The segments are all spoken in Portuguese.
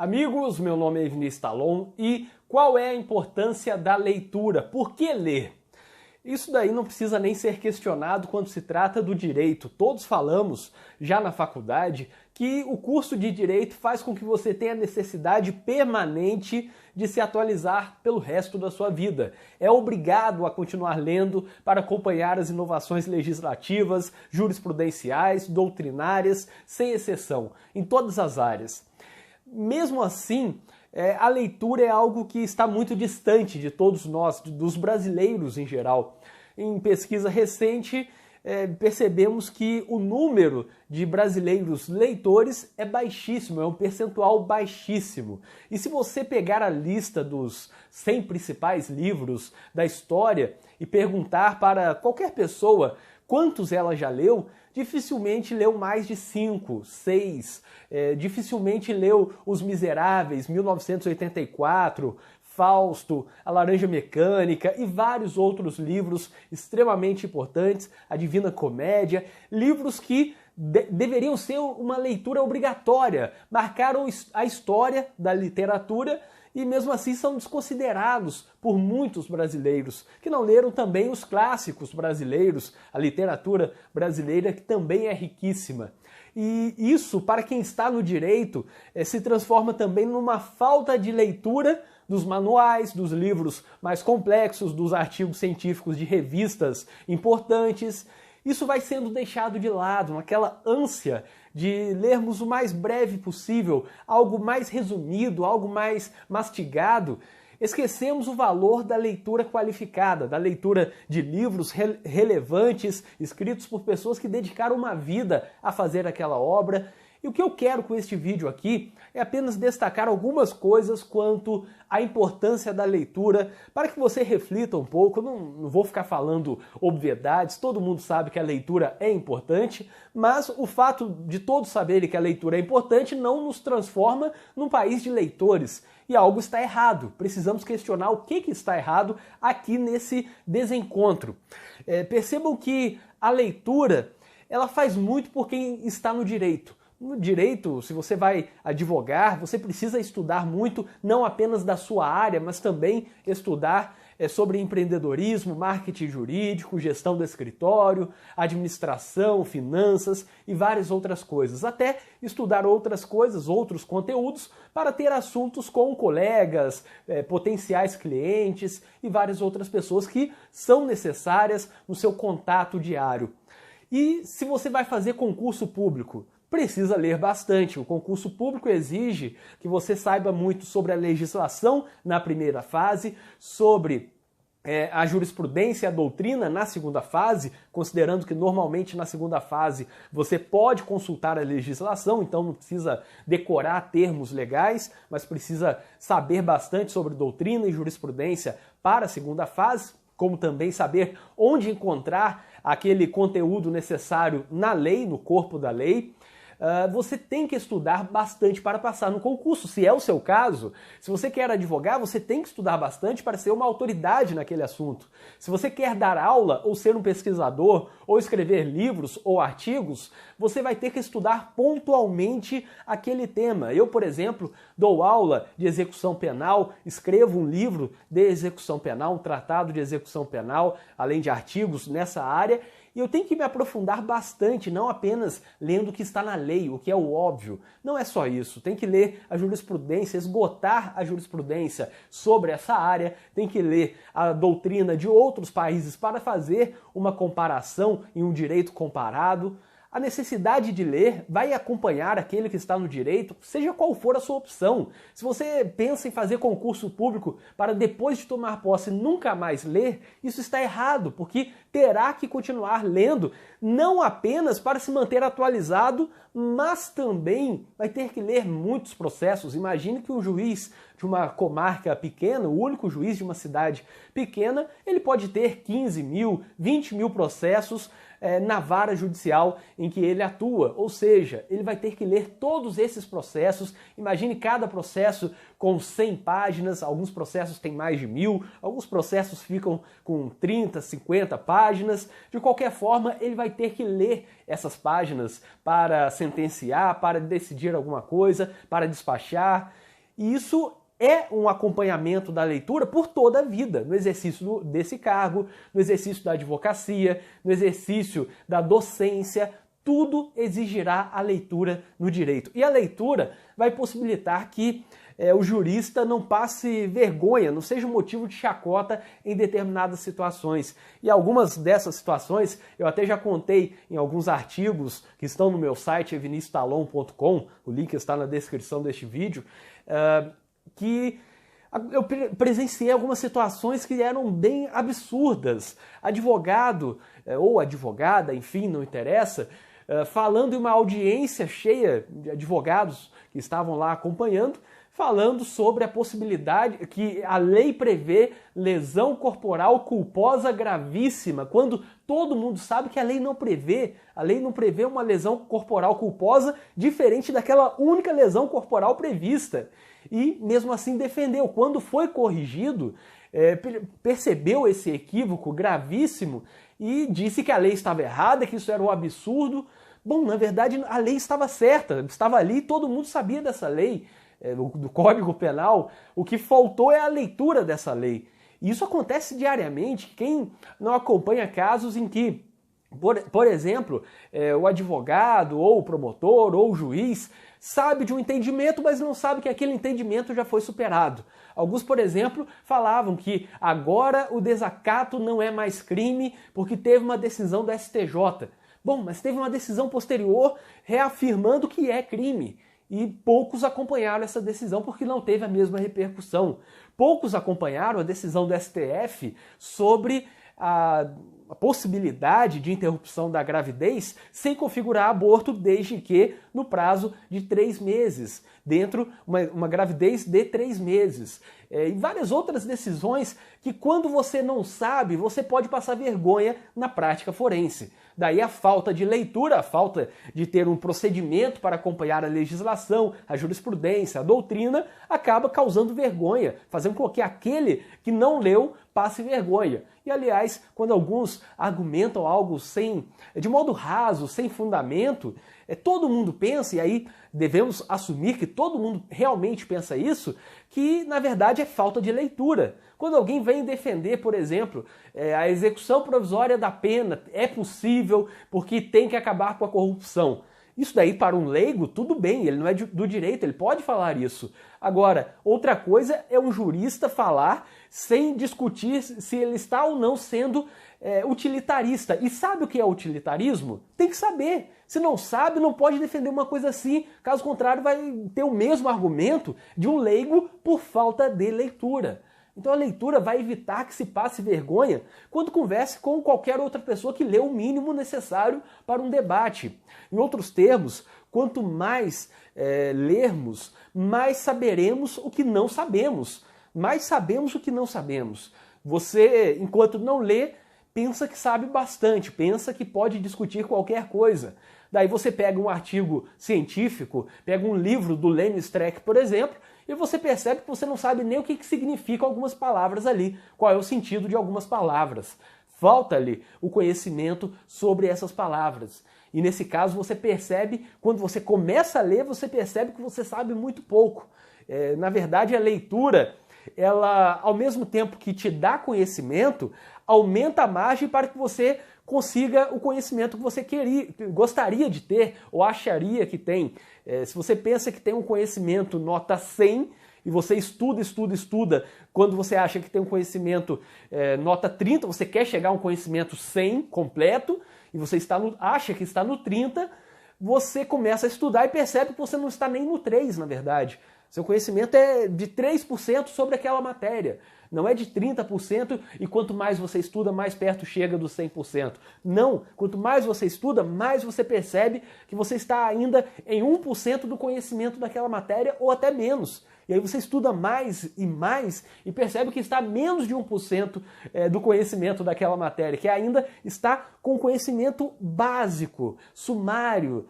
Amigos, meu nome é Vinícius Talon e qual é a importância da leitura? Por que ler? Isso daí não precisa nem ser questionado quando se trata do direito. Todos falamos, já na faculdade, que o curso de direito faz com que você tenha necessidade permanente de se atualizar pelo resto da sua vida. É obrigado a continuar lendo para acompanhar as inovações legislativas, jurisprudenciais, doutrinárias, sem exceção, em todas as áreas. Mesmo assim, a leitura é algo que está muito distante de todos nós, dos brasileiros em geral. Em pesquisa recente, percebemos que o número de brasileiros leitores é baixíssimo, é um percentual baixíssimo. E se você pegar a lista dos 100 principais livros da história e perguntar para qualquer pessoa quantos ela já leu, dificilmente leu mais de 5, 6, dificilmente leu Os Miseráveis, 1984, Fausto, A Laranja Mecânica e vários outros livros extremamente importantes, A Divina Comédia, livros que deveriam ser uma leitura obrigatória, marcaram a história da literatura e mesmo assim são desconsiderados por muitos brasileiros, que não leram também os clássicos brasileiros, a literatura brasileira que também é riquíssima. E isso, para quem está no direito, se transforma também numa falta de leitura dos manuais, dos livros mais complexos, dos artigos científicos de revistas importantes. Isso vai sendo deixado de lado, naquela ânsia de lermos o mais breve possível, algo mais resumido, algo mais mastigado. Esquecemos o valor da leitura qualificada, da leitura de livros relevantes, escritos por pessoas que dedicaram uma vida a fazer aquela obra. E o que eu quero com este vídeo aqui é apenas destacar algumas coisas quanto à importância da leitura, para que você reflita um pouco. Eu não vou ficar falando obviedades, todo mundo sabe que a leitura é importante, mas o fato de todos saberem que a leitura é importante não nos transforma num país de leitores. E algo está errado. Precisamos questionar o que está errado aqui nesse desencontro. Percebam que a leitura ela faz muito por quem está no direito. No direito, se você vai advogar, você precisa estudar muito, não apenas da sua área, mas também estudar sobre empreendedorismo, marketing jurídico, gestão do escritório, administração, finanças e várias outras coisas. Até estudar outras coisas, outros conteúdos, para ter assuntos com colegas, potenciais clientes e várias outras pessoas que são necessárias no seu contato diário. E se você vai fazer concurso público, precisa ler bastante. O concurso público exige que você saiba muito sobre a legislação na primeira fase, sobre a jurisprudência e a doutrina na segunda fase, considerando que normalmente na segunda fase você pode consultar a legislação, então não precisa decorar termos legais, mas precisa saber bastante sobre doutrina e jurisprudência para a segunda fase, como também saber onde encontrar aquele conteúdo necessário na lei, no corpo da lei. Você tem que estudar bastante para passar no concurso. Se é o seu caso, se você quer advogar, você tem que estudar bastante para ser uma autoridade naquele assunto. Se você quer dar aula, ou ser um pesquisador, ou escrever livros ou artigos, você vai ter que estudar pontualmente aquele tema. Eu, por exemplo, dou aula de execução penal, escrevo um livro de execução penal, um tratado de execução penal, além de artigos nessa área, e eu tenho que me aprofundar bastante, não apenas lendo o que está na lei, o que é o óbvio. Não é só isso. Tem que ler a jurisprudência, esgotar a jurisprudência sobre essa área, tem que ler a doutrina de outros países para fazer uma comparação em um direito comparado. A necessidade de ler vai acompanhar aquele que está no direito, seja qual for a sua opção. Se você pensa em fazer concurso público para depois de tomar posse nunca mais ler, isso está errado, porque terá que continuar lendo, não apenas para se manter atualizado, mas também vai ter que ler muitos processos. Imagine que um juiz de uma comarca pequena, o único juiz de uma cidade pequena, ele pode ter 15 mil, 20 mil processos na vara judicial em que ele atua, ou seja, ele vai ter que ler todos esses processos. Imagine cada processo com 100 páginas, alguns processos têm mais de 1000, alguns processos ficam com 30, 50 páginas. De qualquer forma, ele vai ter que ler essas páginas para sentenciar, para decidir alguma coisa, para despachar. E isso é um acompanhamento da leitura por toda a vida, no exercício desse cargo, no exercício da advocacia, no exercício da docência, tudo exigirá a leitura no direito. E a leitura vai possibilitar que o jurista não passe vergonha, não seja um motivo de chacota em determinadas situações. E algumas dessas situações eu até já contei em alguns artigos que estão no meu site, evinistalon.com, o link está na descrição deste vídeo, que eu presenciei algumas situações que eram bem absurdas. Advogado ou advogada, enfim, não interessa, falando em uma audiência cheia de advogados que estavam lá acompanhando, falando sobre a possibilidade que a lei prevê lesão corporal culposa gravíssima, quando todo mundo sabe que a lei não prevê uma lesão corporal culposa diferente daquela única lesão corporal prevista. E mesmo assim defendeu. Quando foi corrigido, percebeu esse equívoco gravíssimo e disse que a lei estava errada, que isso era um absurdo. Bom, na verdade a lei estava certa, estava ali, todo mundo sabia dessa lei, do Código Penal. O que faltou é a leitura dessa lei. E isso acontece diariamente. Quem não acompanha casos em que, por exemplo, o advogado, ou o promotor, ou o juiz sabe de um entendimento, mas não sabe que aquele entendimento já foi superado. Alguns, por exemplo, falavam que agora o desacato não é mais crime porque teve uma decisão do STJ. Bom, mas teve uma decisão posterior reafirmando que é crime. E poucos acompanharam essa decisão porque não teve a mesma repercussão. Poucos acompanharam a decisão do STF sobre a possibilidade de interrupção da gravidez sem configurar aborto, desde que no prazo de 3 meses, dentro uma gravidez de 3 meses. E várias outras decisões que, quando você não sabe, você pode passar vergonha na prática forense. Daí a falta de leitura, a falta de ter um procedimento para acompanhar a legislação, a jurisprudência, a doutrina, acaba causando vergonha, fazendo com que aquele que não leu passe vergonha. E, aliás, quando alguns argumentam algo de modo raso, sem fundamento, todo mundo pensa, e aí devemos assumir que todo mundo realmente pensa isso, que na verdade é falta de leitura. Quando alguém vem defender, por exemplo, a execução provisória da pena é possível porque tem que acabar com a corrupção. Isso daí, para um leigo, tudo bem, ele não é do direito, ele pode falar isso. Agora, outra coisa é um jurista falar sem discutir se ele está ou não sendo utilitarista. E sabe o que é utilitarismo? Tem que saber. Se não sabe, não pode defender uma coisa assim. Caso contrário, vai ter o mesmo argumento de um leigo por falta de leitura. Então a leitura vai evitar que se passe vergonha quando converse com qualquer outra pessoa que lê o mínimo necessário para um debate. Em outros termos, quanto mais lermos, mais saberemos o que não sabemos. Mais sabemos o que não sabemos. Você, enquanto não lê, pensa que sabe bastante, pensa que pode discutir qualquer coisa. Daí você pega um artigo científico, pega um livro do Lemmy Streck, por exemplo, e você percebe que você não sabe nem o que significam algumas palavras ali, qual é o sentido de algumas palavras. Falta-lhe o conhecimento sobre essas palavras. E nesse caso você percebe, quando você começa a ler, você percebe que você sabe muito pouco. Na verdade, a leitura, ela, ao mesmo tempo que te dá conhecimento, aumenta a margem para que você consiga o conhecimento que você gostaria de ter ou acharia que tem. Se você pensa que tem um conhecimento nota 100 e você estuda, quando você acha que tem um conhecimento nota 30, você quer chegar a um conhecimento 100 completo e você acha que está no 30, você começa a estudar e percebe que você não está nem no 3, na verdade. Seu conhecimento é de 3% sobre aquela matéria. Não é de 30% e quanto mais você estuda, mais perto chega dos 100%. Não, quanto mais você estuda, mais você percebe que você está ainda em 1% do conhecimento daquela matéria ou até menos. E aí você estuda mais e percebe que está a menos de 1% do conhecimento daquela matéria, que ainda está com conhecimento básico, sumário,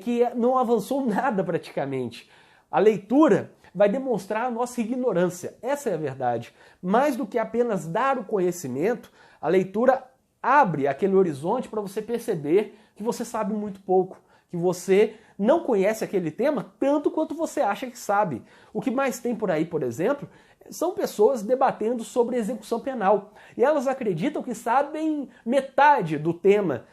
que não avançou nada praticamente. A leitura vai demonstrar a nossa ignorância. Essa é a verdade. Mais do que apenas dar o conhecimento, a leitura abre aquele horizonte para você perceber que você sabe muito pouco, que você não conhece aquele tema tanto quanto você acha que sabe. O que mais tem por aí, por exemplo, são pessoas debatendo sobre execução penal. E elas acreditam que sabem metade do tema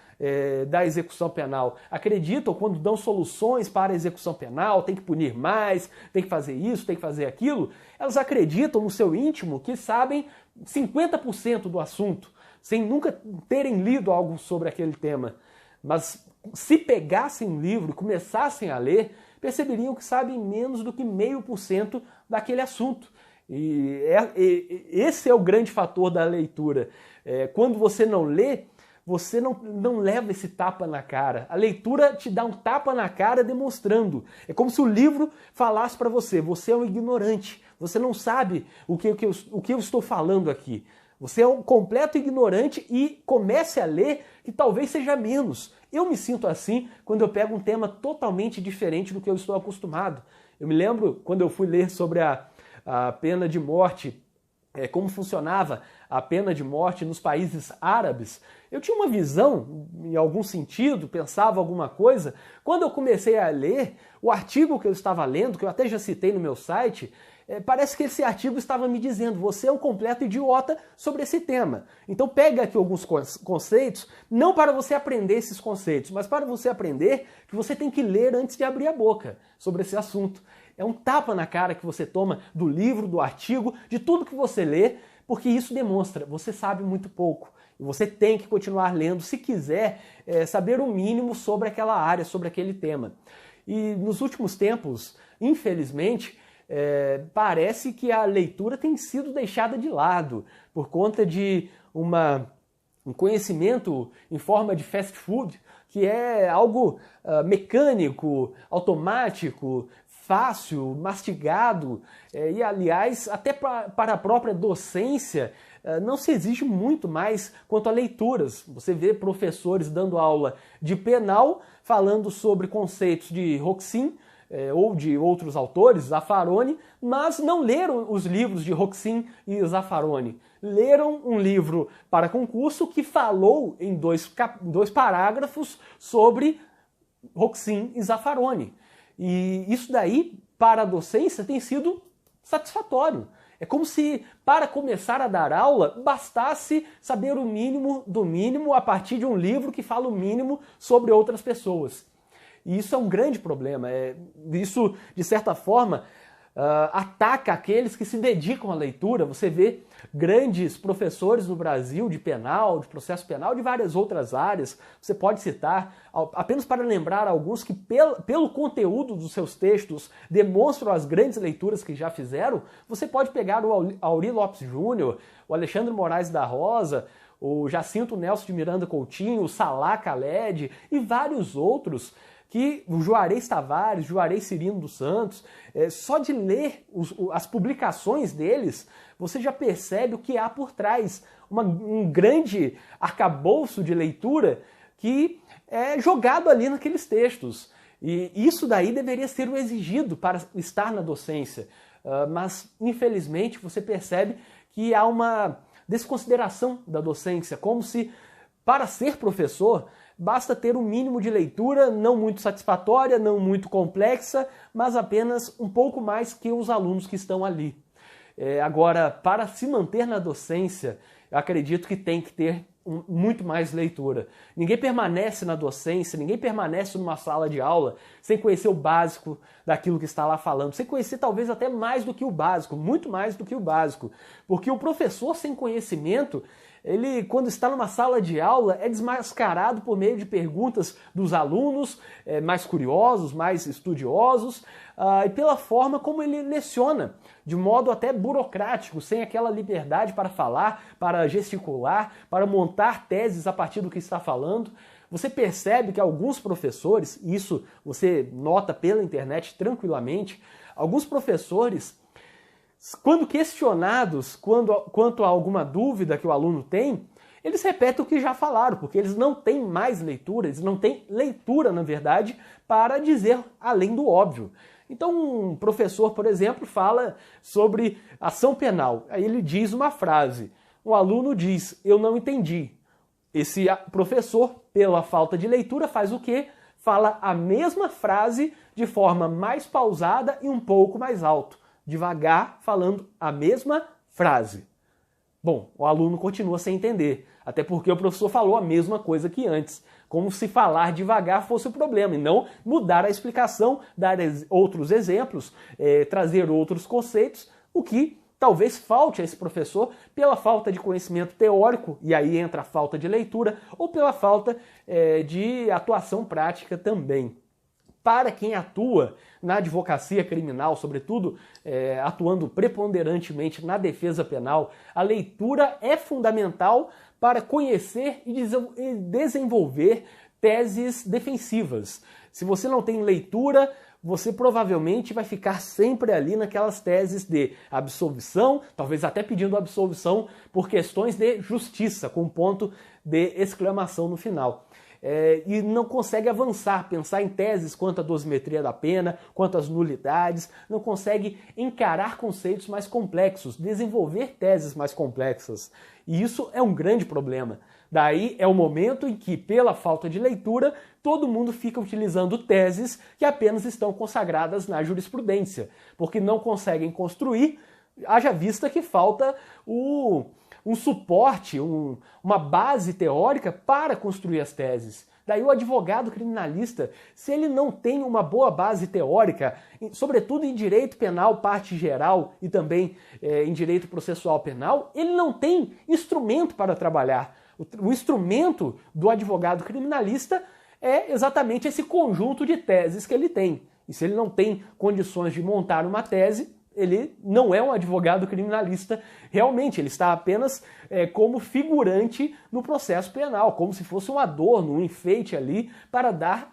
da execução penal. Acreditam, quando dão soluções para a execução penal, tem que punir mais, tem que fazer isso, tem que fazer aquilo, elas acreditam no seu íntimo que sabem 50% do assunto, sem nunca terem lido algo sobre aquele tema. Mas se pegassem um livro e começassem a ler, perceberiam que sabem menos do que 0,5% daquele assunto. Esse é o grande fator da leitura. Quando você não lê, você não leva esse tapa na cara. A leitura te dá um tapa na cara demonstrando. É como se o livro falasse para você: você é um ignorante, você não sabe o que eu estou falando aqui. Você é um completo ignorante e comece a ler que talvez seja menos. Eu me sinto assim quando eu pego um tema totalmente diferente do que eu estou acostumado. Eu me lembro quando eu fui ler sobre a pena de morte, como funcionava a pena de morte nos países árabes. Eu tinha uma visão, em algum sentido, pensava alguma coisa. Quando eu comecei a ler, o artigo que eu estava lendo, que eu até já citei no meu site, parece que esse artigo estava me dizendo: você é um completo idiota sobre esse tema. Então pega aqui alguns conceitos, não para você aprender esses conceitos, mas para você aprender que você tem que ler antes de abrir a boca sobre esse assunto. É um tapa na cara que você toma do livro, do artigo, de tudo que você lê, porque isso demonstra: você sabe muito pouco. E você tem que continuar lendo se quiser saber o mínimo sobre aquela área, sobre aquele tema. E nos últimos tempos, infelizmente, parece que a leitura tem sido deixada de lado por conta de um conhecimento em forma de fast food, que é algo mecânico, automático, fácil, mastigado, e aliás, até para a própria docência, não se exige muito mais quanto a leituras. Você vê professores dando aula de penal, falando sobre conceitos de Roxin, ou de outros autores, Zaffaroni, mas não leram os livros de Roxin e Zaffaroni. Leram um livro para concurso que falou em dois parágrafos sobre Roxin e Zaffaroni. E isso daí, para a docência, tem sido satisfatório. É como se, para começar a dar aula, bastasse saber o mínimo do mínimo a partir de um livro que fala o mínimo sobre outras pessoas. E isso é um grande problema. Isso, de certa forma, ataca aqueles que se dedicam à leitura. Você vê grandes professores no Brasil de penal, de processo penal, de várias outras áreas. Você pode citar, apenas para lembrar alguns que, pelo conteúdo dos seus textos, demonstram as grandes leituras que já fizeram. Você pode pegar o Aurí Lopes Júnior, o Alexandre Moraes da Rosa, o Jacinto Nelson de Miranda Coutinho, o Salah Khaled e vários outros, que o Juarez Tavares, Juarez Cirino dos Santos, só de ler as publicações deles, você já percebe o que há por trás. Um grande arcabouço de leitura que é jogado ali naqueles textos. E isso daí deveria ser o exigido para estar na docência. Mas, infelizmente, você percebe que há uma desconsideração da docência, como se, para ser professor, basta ter um mínimo de leitura, não muito satisfatória, não muito complexa, mas apenas um pouco mais que os alunos que estão ali. Agora, para se manter na docência, eu acredito que tem que ter muito mais leitura. Ninguém permanece na docência, ninguém permanece numa sala de aula sem conhecer o básico daquilo que está lá falando, sem conhecer talvez até mais do que o básico, muito mais do que o básico. Porque o professor sem conhecimento, ele, quando está numa sala de aula, é desmascarado por meio de perguntas dos alunos mais curiosos, mais estudiosos, e pela forma como ele leciona, de modo até burocrático, sem aquela liberdade para falar, para gesticular, para montar teses a partir do que está falando. Você percebe que alguns professores, isso você nota pela internet tranquilamente, alguns professores, quando questionados quanto a alguma dúvida que o aluno tem, eles repetem o que já falaram, porque eles não têm mais leitura, eles não têm leitura, na verdade, para dizer além do óbvio. Então, um professor, por exemplo, fala sobre ação penal. Aí ele diz uma frase. Um aluno diz: eu não entendi. Esse professor, pela falta de leitura, faz o quê? fala a mesma frase de forma mais pausada e um pouco mais alto, devagar, falando a mesma frase. Bom, o aluno continua sem entender, até porque o professor falou a mesma coisa que antes, como se falar devagar fosse o problema, e não mudar a explicação, dar outros exemplos, trazer outros conceitos, o que talvez falte a esse professor pela falta de conhecimento teórico, e aí entra a falta de leitura, ou pela falta de atuação prática também. Para quem atua na advocacia criminal, sobretudo atuando preponderantemente na defesa penal, a leitura é fundamental para conhecer e desenvolver teses defensivas. Se você não tem leitura, você provavelmente vai ficar sempre ali naquelas teses de absolvição, talvez até pedindo absolvição por questões de justiça, com ponto de exclamação no final. E não consegue avançar, pensar em teses quanto à dosimetria da pena, quanto às nulidades, não consegue encarar conceitos mais complexos, desenvolver teses mais complexas. E isso é um grande problema. Daí é o momento em que, pela falta de leitura, todo mundo fica utilizando teses que apenas estão consagradas na jurisprudência, porque não conseguem construir, haja vista que falta um suporte, uma base teórica para construir as teses. Daí o advogado criminalista, se ele não tem uma boa base teórica, sobretudo em direito penal, parte geral, e também em direito processual penal, ele não tem instrumento para trabalhar. O instrumento do advogado criminalista é exatamente esse conjunto de teses que ele tem. E se ele não tem condições de montar uma tese, ele não é um advogado criminalista realmente, ele está apenas como figurante no processo penal, como se fosse um adorno, um enfeite ali para dar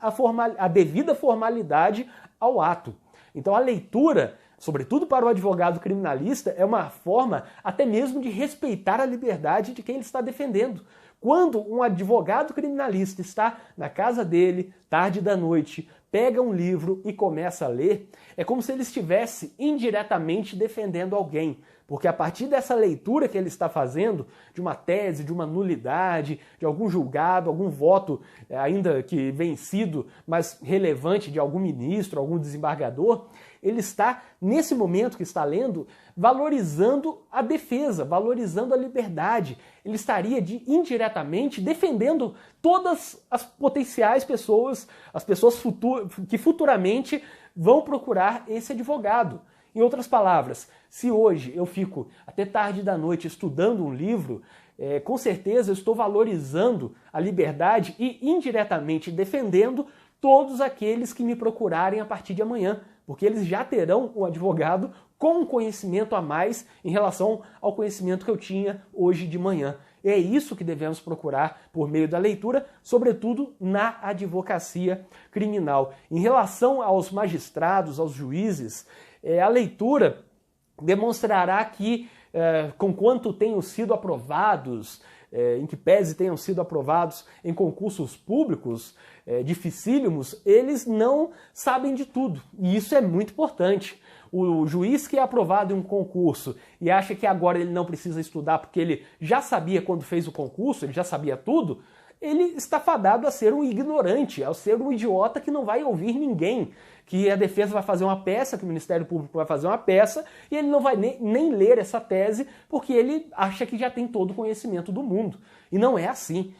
a devida formalidade ao ato. Então a leitura, sobretudo para o advogado criminalista, é uma forma até mesmo de respeitar a liberdade de quem ele está defendendo. Quando um advogado criminalista está na casa dele, tarde da noite, pega um livro e começa a ler, é como se ele estivesse indiretamente defendendo alguém, porque a partir dessa leitura que ele está fazendo, de uma tese, de uma nulidade, de algum julgado, algum voto ainda que vencido, mas relevante de algum ministro, algum desembargador, ele está, nesse momento que está lendo, valorizando a defesa, valorizando a liberdade. Ele estaria indiretamente defendendo todas as potenciais pessoas, as pessoas que futuramente vão procurar esse advogado. Em outras palavras, se hoje eu fico até tarde da noite estudando um livro, com certeza eu estou valorizando a liberdade e indiretamente defendendo todos aqueles que me procurarem a partir de amanhã, porque eles já terão um advogado com um conhecimento a mais em relação ao conhecimento que eu tinha hoje de manhã. É isso que devemos procurar por meio da leitura, sobretudo na advocacia criminal. Em relação aos magistrados, aos juízes, a leitura demonstrará que, conquanto tenham sido aprovados, em que pese tenham sido aprovados em concursos públicos dificílimos, eles não sabem de tudo. E isso é muito importante. O juiz que é aprovado em um concurso e acha que agora ele não precisa estudar porque ele já sabia quando fez o concurso, ele já sabia tudo, ele está fadado a ser um ignorante, a ser um idiota que não vai ouvir ninguém, que a defesa vai fazer uma peça, que o Ministério Público vai fazer uma peça, e ele não vai nem ler essa tese porque ele acha que já tem todo o conhecimento do mundo. E não é assim.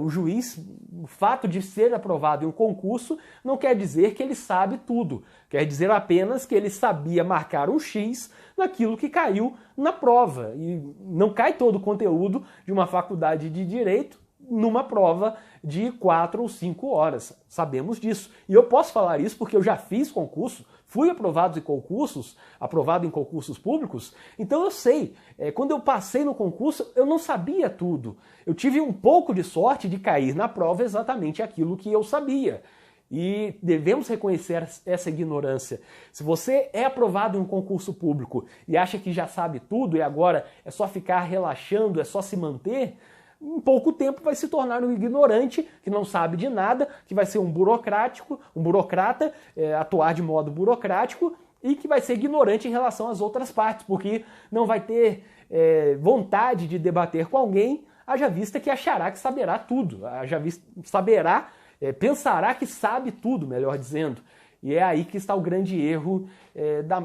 O juiz, o fato de ser aprovado em um concurso não quer dizer que ele sabe tudo, quer dizer apenas que ele sabia marcar um X naquilo que caiu na prova. E não cai todo o conteúdo de uma faculdade de Direito numa prova de 4 ou 5 horas. Sabemos disso. E eu posso falar isso porque eu já fiz concurso, fui aprovado em concursos públicos, então eu sei. Quando eu passei no concurso, eu não sabia tudo. Eu tive um pouco de sorte de cair na prova exatamente aquilo que eu sabia. E devemos reconhecer essa ignorância. Se você é aprovado em um concurso público e acha que já sabe tudo e agora é só ficar relaxando, é só se manter, em pouco tempo vai se tornar um ignorante que não sabe de nada, que vai ser um burocrata, atuar de modo burocrático e que vai ser ignorante em relação às outras partes, porque não vai ter vontade de debater com alguém, haja vista que achará que saberá tudo, haja vista saberá pensará que sabe tudo, melhor dizendo. E é aí que está o grande erro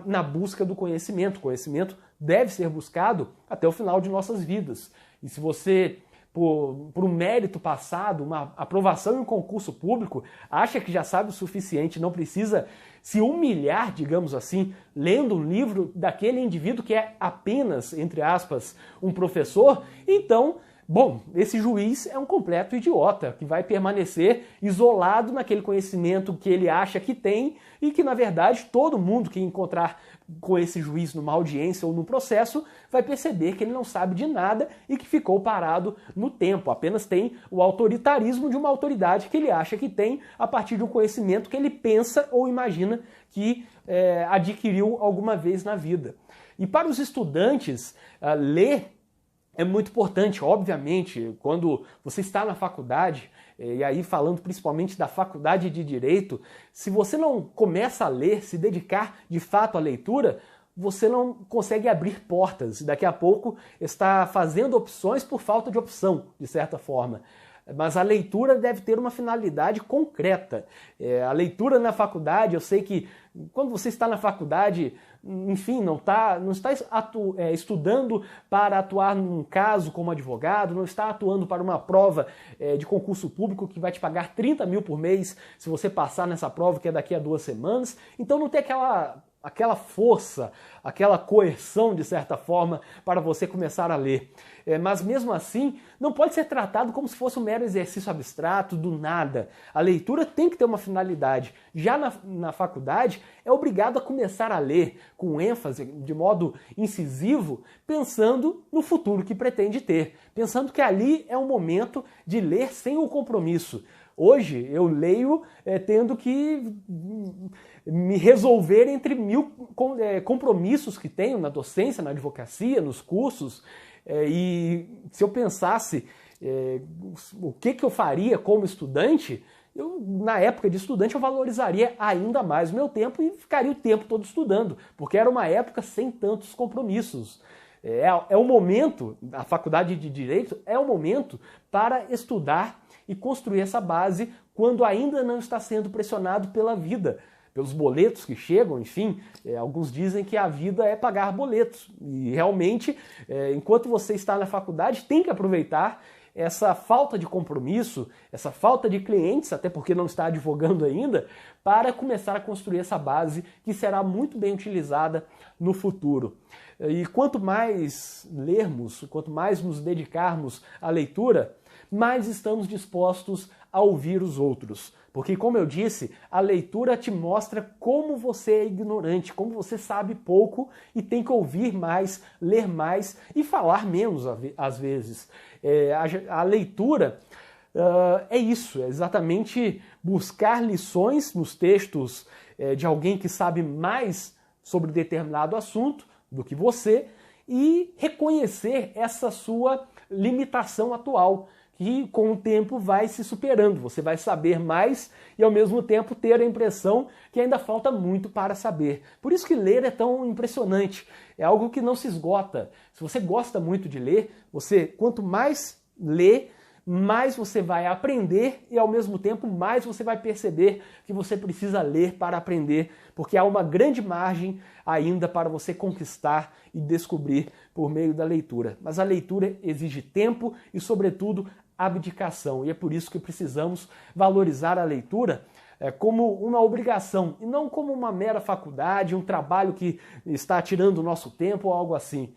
na busca do conhecimento. O conhecimento deve ser buscado até o final de nossas vidas. E se você, por um mérito passado, uma aprovação em um concurso público, acha que já sabe o suficiente, não precisa se humilhar, digamos assim, lendo um livro daquele indivíduo que é apenas, entre aspas, um professor, então, bom, esse juiz é um completo idiota, que vai permanecer isolado naquele conhecimento que ele acha que tem e que, na verdade, todo mundo que encontrar com esse juiz numa audiência ou no processo vai perceber que ele não sabe de nada e que ficou parado no tempo, apenas tem o autoritarismo de uma autoridade que ele acha que tem a partir de um conhecimento que ele pensa ou imagina que adquiriu alguma vez na vida. E para os estudantes, ler é muito importante, obviamente, quando você está na faculdade, e aí falando principalmente da faculdade de Direito, se você não começa a ler, se dedicar de fato à leitura, você não consegue abrir portas. Daqui a pouco está fazendo opções por falta de opção, de certa forma. Mas a leitura deve ter uma finalidade concreta. A leitura na faculdade, eu sei que quando você está na faculdade, enfim, não está estudando para atuar num caso como advogado, não está atuando para uma prova de concurso público que vai te pagar 30 mil por mês se você passar nessa prova que é daqui a 2 semanas. Então não tem aquela força, aquela coerção, de certa forma, para você começar a ler. Mas mesmo assim, não pode ser tratado como se fosse um mero exercício abstrato, do nada. A leitura tem que ter uma finalidade. Já na faculdade, é obrigado a começar a ler com ênfase, de modo incisivo, pensando no futuro que pretende ter. Pensando que ali é um momento de ler sem o compromisso. Hoje eu leio tendo que me resolver entre 1000 compromissos que tenho na docência, na advocacia, nos cursos, e se eu pensasse o que eu faria como estudante, na época de estudante eu valorizaria ainda mais o meu tempo e ficaria o tempo todo estudando, porque era uma época sem tantos compromissos. É o momento, a faculdade de Direito é o momento para estudar e construir essa base quando ainda não está sendo pressionado pela vida, pelos boletos que chegam, enfim, alguns dizem que a vida é pagar boletos. E realmente, enquanto você está na faculdade, tem que aproveitar essa falta de compromisso, essa falta de clientes, até porque não está advogando ainda, para começar a construir essa base que será muito bem utilizada no futuro. E quanto mais lermos, quanto mais nos dedicarmos à leitura, mais estamos dispostos a ouvir os outros. Porque, como eu disse, a leitura te mostra como você é ignorante, como você sabe pouco e tem que ouvir mais, ler mais e falar menos às vezes. A leitura é isso, é exatamente buscar lições nos textos de alguém que sabe mais sobre determinado assunto do que você e reconhecer essa sua limitação atual, que com o tempo vai se superando. Você vai saber mais e ao mesmo tempo ter a impressão que ainda falta muito para saber. Por isso que ler é tão impressionante. É algo que não se esgota. Se você gosta muito de ler, quanto mais lê, mais você vai aprender e ao mesmo tempo mais você vai perceber que você precisa ler para aprender, porque há uma grande margem ainda para você conquistar e descobrir por meio da leitura. Mas a leitura exige tempo e, sobretudo, abdicação. E é por isso que precisamos valorizar a leitura como uma obrigação e não como uma mera faculdade, um trabalho que está tirando o nosso tempo ou algo assim.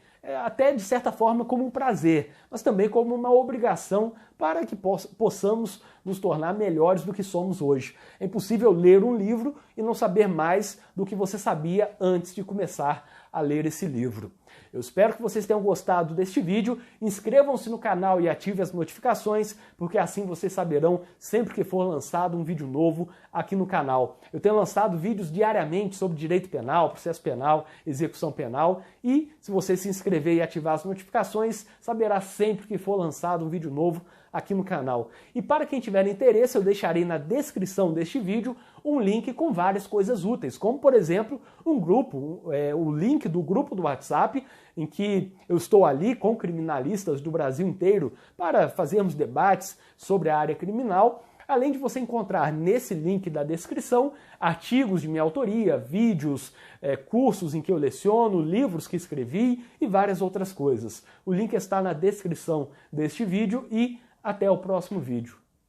Até de certa forma como um prazer, mas também como uma obrigação para que possamos nos tornar melhores do que somos hoje. É impossível ler um livro e não saber mais do que você sabia antes de começar a ler esse livro. Eu espero que vocês tenham gostado deste vídeo. Inscrevam-se no canal e ativem as notificações, porque assim vocês saberão sempre que for lançado um vídeo novo aqui no canal. Eu tenho lançado vídeos diariamente sobre direito penal, processo penal, execução penal, e se você se inscrever e ativar as notificações, saberá sempre que for lançado um vídeo novo aqui no canal. E para quem tiver interesse, eu deixarei na descrição deste vídeo um link com várias coisas úteis, como por exemplo um grupo, o link do grupo do WhatsApp, em que eu estou ali com criminalistas do Brasil inteiro para fazermos debates sobre a área criminal, além de você encontrar nesse link da descrição artigos de minha autoria, vídeos, cursos em que eu leciono, livros que escrevi e várias outras coisas. O link está na descrição deste vídeo e até o próximo vídeo.